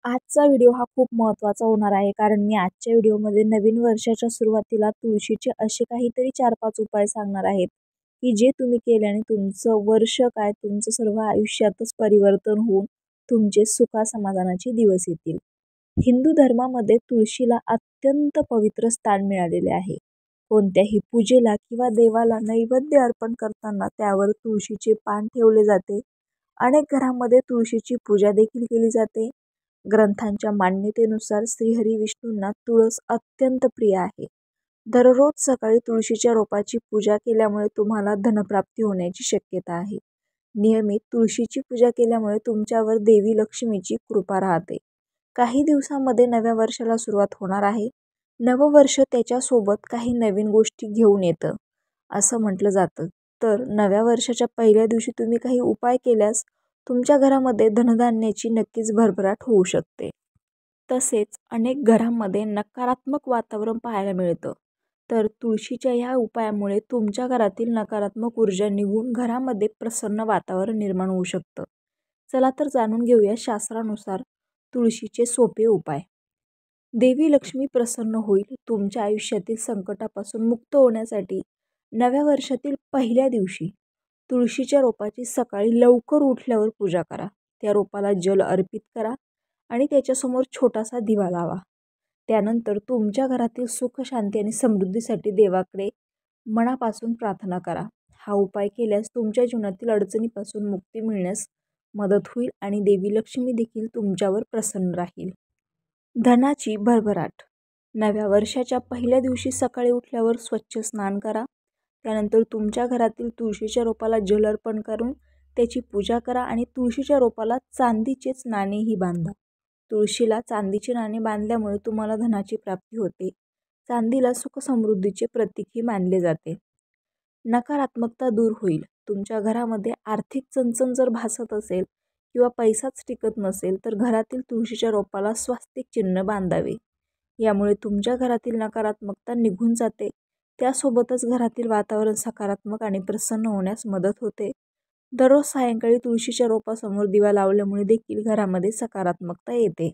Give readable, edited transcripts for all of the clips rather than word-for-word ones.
आजचा व्हिडिओ हा खूप महत्त्वाचा होणार आहे, कारण मी आजच्या व्हिडिओमध्ये नवीन वर्षाच्या सुरुवातीला तुळशीचे असे काहीतरी 4-5 उपाय सांगणार आहेत, की जे तुम्ही केल्याने तुमचं वर्ष काय, तुमचं सर्व आयुष्यातच परिवर्तन होऊन तुमचे सुखा-समाधानाचे दिवस येतील. हिंदू धर्मामध्ये तुळशीला अत्यंत पवित्र स्थान मिळालेले आहे. कोणत्याही पूजेला किंवा देवाला नैवेद्य अर्पण करताना त्यावर तुळशीचे पान ठेवले जाते. अनेक घरांमध्ये तुळशीची पूजा देखील केली जाते. ग्रंथांच्या मान्यतेनुसार श्रीहरी विष्णूंना तुळस अत्यंत प्रिय आहे. दररोज सकाळी तुळशीच्या रोपाची पूजा केल्यामुळे तुम्हाला धनप्राप्ती होण्याची शक्यता आहे. नियमित तुळशीची पूजा केल्यामुळे तुमच्यावर देवी लक्ष्मीची कृपा राहते. काही दिवसांमध्ये नव्या वर्षाला सुरुवात होणार आहे. नववर्ष त्याच्यासोबत काही नवीन गोष्टी घेऊन येतं असं म्हटलं जातं. तर नव्या वर्षाच्या पहिल्या दिवशी तुम्ही काही उपाय केल्यास तुमच्या घरामध्ये धनधान्याची नक्कीच भरभराट होऊ शकते. तसेच अनेक घरांमध्ये नकारात्मक वातावरण पाहायला मिळतं. तर तुळशीच्या ह्या उपायामुळे तुमच्या घरातील नकारात्मक ऊर्जा निघून घरामध्ये प्रसन्न वातावरण निर्माण होऊ शकतं. चला तर जाणून घेऊया शास्त्रानुसार तुळशीचे सोपे उपाय. देवी लक्ष्मी प्रसन्न होईल. तुमच्या आयुष्यातील संकटापासून मुक्त होण्यासाठी नव्या वर्षातील पहिल्या दिवशी तुळशीच्या रोपाची सकाळी लवकर उठल्यावर पूजा करा. त्या रोपाला जल अर्पित करा आणि त्याच्यासमोर छोटासा दिवा लावा. त्यानंतर तुमच्या घरातील सुख, शांती आणि समृद्धीसाठी देवाकडे मनापासून प्रार्थना करा. हा उपाय केल्यास तुमच्या जीवनातील अडचणीपासून मुक्ती मिळण्यास मदत होईल आणि देवी लक्ष्मी देखील तुमच्यावर प्रसन्न राहील. धनाची भरभराट. नव्या वर्षाच्या पहिल्या दिवशी सकाळी उठल्यावर स्वच्छ स्नान करा. त्यानंतर तुमच्या घरातील तुळशीच्या रोपाला जल अर्पण करून त्याची पूजा करा आणि तुळशीच्या रोपाला चांदीचेच नाणेही बांधा. तुळशीला चांदीचे नाणे बांधल्यामुळे तुम्हाला धनाची प्राप्ती होते. चांदीला सुख समृद्धीचे प्रतीकही मानले जाते. नकारात्मकता दूर होईल. तुमच्या घरामध्ये आर्थिक चणचण जर भासत असेल किंवा पैसाच टिकत नसेल तर घरातील तुळशीच्या रोपाला स्वास्तिक चिन्ह बांधावे. यामुळे तुमच्या घरातील नकारात्मकता निघून जाते. त्यासोबतच घरातील वातावरण सकारात्मक आणि प्रसन्न होण्यास मदत होते. दररोज सायंकाळी तुळशीच्या रोपासमोर दिवा लावल्यामुळे देखील घरामध्ये सकारात्मकता येते.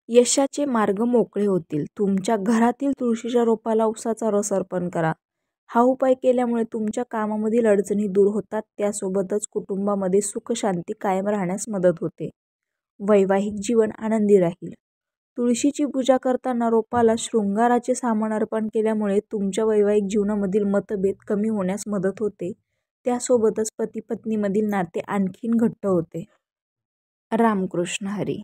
यशाचे मार्ग मोकळे होतील. तुमच्या घरातील तुळशीच्या रोपाला उसाचा रस अर्पण करा. हा उपाय केल्यामुळे तुमच्या कामामधील अडचणी दूर होतात. त्यासोबतच कुटुंबामध्ये सुख शांती कायम राहण्यास मदत होते. वैवाहिक जीवन आनंदी राहील. तुळशीची पूजा करताना रोपाला शृंगाराचे सामान अर्पण केल्यामुळे तुमच्या वैवाहिक जीवनामधील मतभेद कमी होण्यास मदत होते. त्यासोबतच पती पत्नीमधील नाते आणखीन घट्ट होते. रामकृष्ण हरी.